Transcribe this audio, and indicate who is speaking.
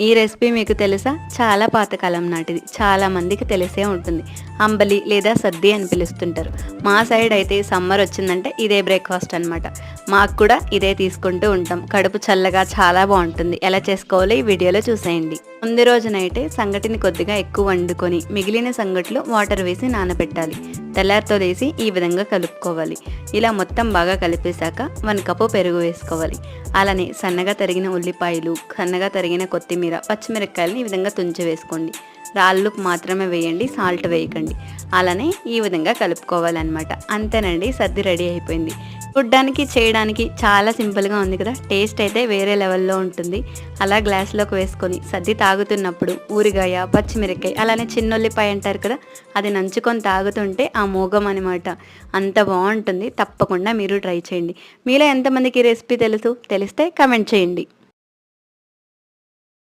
Speaker 1: ఈ రెసిపీ మీకు తెలుసా? చాలా పాతకాలం నాటిది. చాలా మందికి తెలిసే ఉంటుంది. అంబలి లేదా సద్ది అని పిలుస్తుంటారు. మా సైడ్ అయితే సమ్మర్ వచ్చిందంటే ఇదే బ్రేక్‌ఫాస్ట్ అనమాట. మాకు కూడా ఇదే తీసుకుంటూ ఉంటాం. కడుపు చల్లగా చాలా బావుంటుంది. ఎలా చేసుకోవాలో ఈ వీడియోలో చూసేయండి. ముందు రోజు నైటే సంగటిని కొద్దిగా ఎక్కువ వండుకొని మిగిలిన సంగట్లు వాటర్ వేసి నానబెట్టాలి. తెల్లారితో వేసి ఈ విధంగా కలుపుకోవాలి. ఇలా మొత్తం బాగా కలిపేశాక 1 కప్పు పెరుగు వేసుకోవాలి. అలానే సన్నగా తరిగిన ఉల్లిపాయలు, సన్నగా తరిగిన కొత్తిమీర, పచ్చిమిరపకాయలని ఈ విధంగా తుంచి వేసుకోండి. రాళ్ళుప్పు మాత్రమే వేయండి, సాల్ట్ వేయకండి. అలానే ఈ విధంగా కలుపుకోవాలన్నమాట. అంతేనండి, సద్ది రెడీ అయిపోయింది. చూడ్డానికి చేయడానికి చాలా సింపుల్గా ఉంది కదా. టేస్ట్ అయితే వేరే లెవెల్లో ఉంటుంది. అలా గ్లాస్లోకి వేసుకొని సద్ది తాగుతున్నప్పుడు ఊరిగాయ, పచ్చిమిరపకాయ, అలానే చిన్నొల్లిపాయ అంటారు కదా, అది నంచుకొని తాగుతుంటే ఆ మోగం అనమాట. అంత బాగుంటుంది. తప్పకుండా మీరు ట్రై చేయండి. మీలో ఎంతమందికి ఈ రెసిపీ తెలిస్తే కమెంట్ చేయండి.